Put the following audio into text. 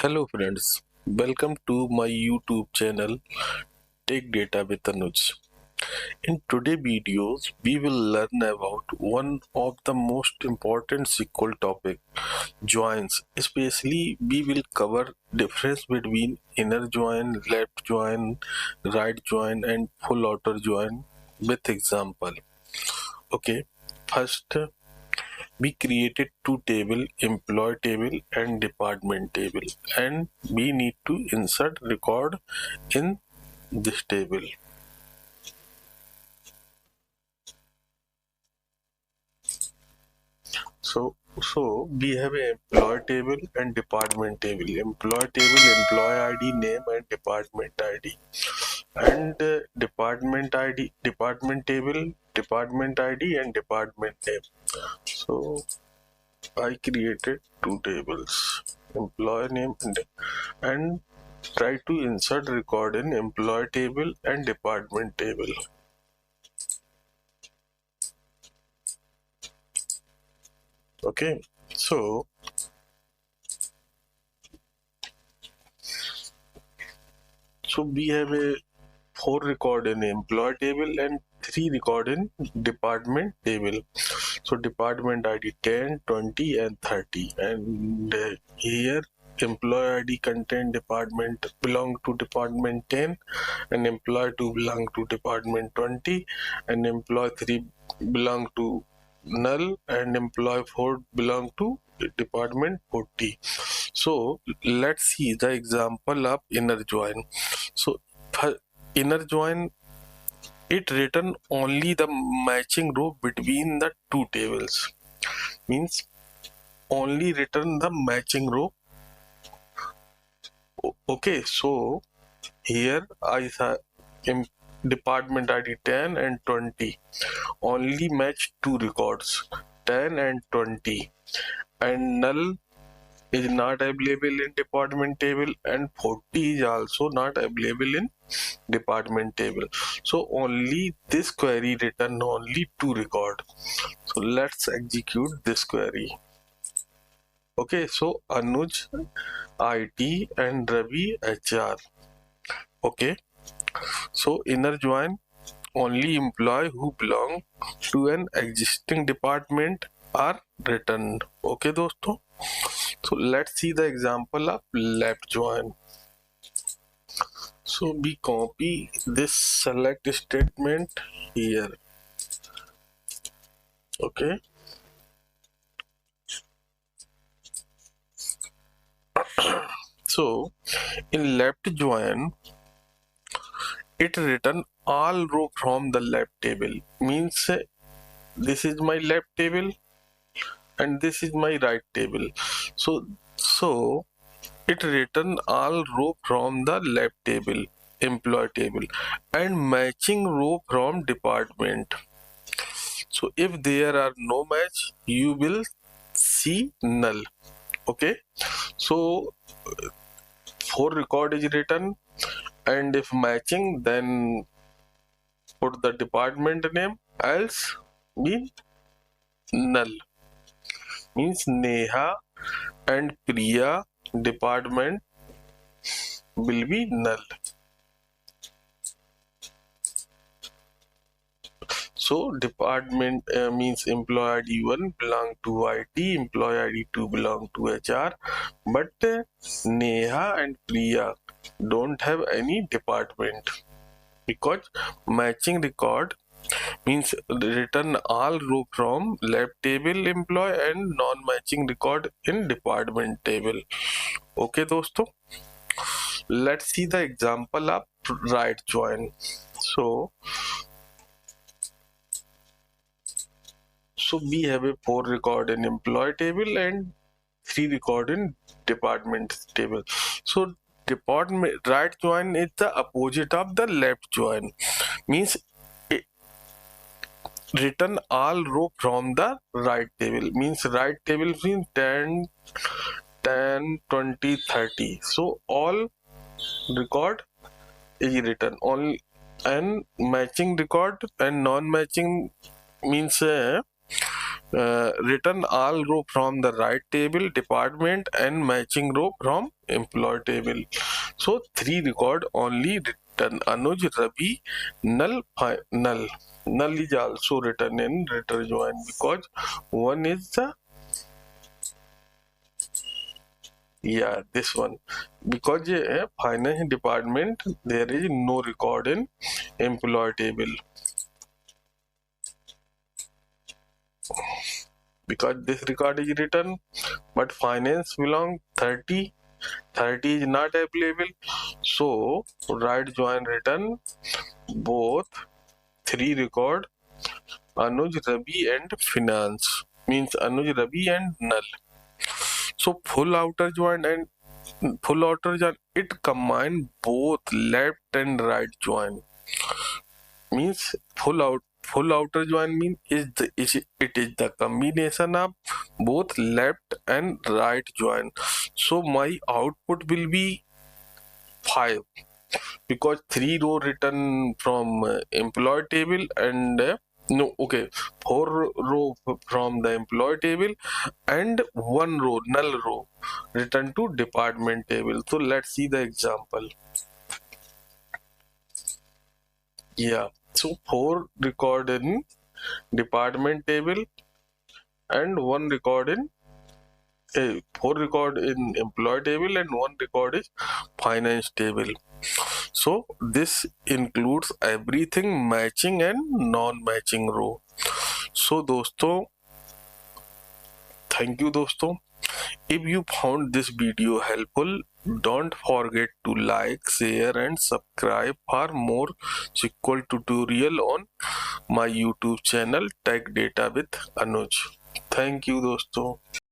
Hello friends, welcome to my YouTube channel Take Data with Anuj. In today's videos, we will learn about one of the most important SQL topic, joins. Especially, we will cover difference between inner join, left join, right join, and full outer join with example. Okay, first we created two table, employee table and department table, and we need to insert record in this table. So we have an employee table and department table. Employee table, employee ID, name, and department ID. And department ID, department table, department ID, and department name. So I created two tables, employee name and try to insert record in employee table and department table. Okay, so we have a 4 record in employee table and 3 record in department table. So department ID 10, 20 and 30, and here employee ID content department belong to department 10, and employee 2 belong to department 20, and employee 3 belong to null, and employee 4 belong to department 40. So let's see the example of inner join. So inner join, it written only the matching row between the two tables, means only return the matching row. Okay, so here I saw in department ID 10 and 20 only match two records, 10 and 20, and null is not available in department table, and 40 is also not available in department table. So only this query return only two record. So let's execute this query. Okay, so Anuj IT and Ravi HR. Okay, so inner join, only employee who belong to an existing department are returned. Okay दोस्तों, so let's see the example of left join. So we copy this select statement here. Okay, so in left join, it written all row from the left table, means this is my left table and this is my right table. So it written all row from the left table, employee table, and matching row from department. So if there are no match, you will see null. Okay, so for record is written, and if matching, then put the department name, else mean null, means Neha and Priya department will be null. So department means employee ID 1 belong to IT, employee ID 2 belong to HR, but Neha and Priya don't have any department, because matching record means return all row from left table employee and non-matching record in department table. Okay दोस्तों, let's see the example of right join. So we have a 4 record in employee table and 3 record in department table. So department right join is the opposite of the left join, means it return all row from the right table, means right table means 10, 10, 20, 30. So all record is written all, and matching record and non-matching means return all row from the right table, department and matching row from employee table. So 3 record only return Anuj, Ravi, null, null. Null is also written in return join because one is the this one, because finance department there is no record in employee table, because this record is written but finance belong 30 is not available. So right join return both 3 record Anuj, Ravi and finance, means Anuj, Ravi and null. So full outer join and full outer join, it combine both left and right join, means full outer join mean it is the combination of both left and right join. So my output will be 5, because 3 row written from employee table and no okay 4 row from the employee table and 1 row null row written to department table. So let's see the example. So 4 record in department table and 1 record in 4 record in employee table and 1 record is finance table. So this includes everything matching and non-matching row. So दोस्तों, thank you दोस्तों. If you found this video helpful, don't forget to like, share and subscribe for more SQL tutorial on my YouTube channel Tech Data with Anuj. Thank you दोस्तों.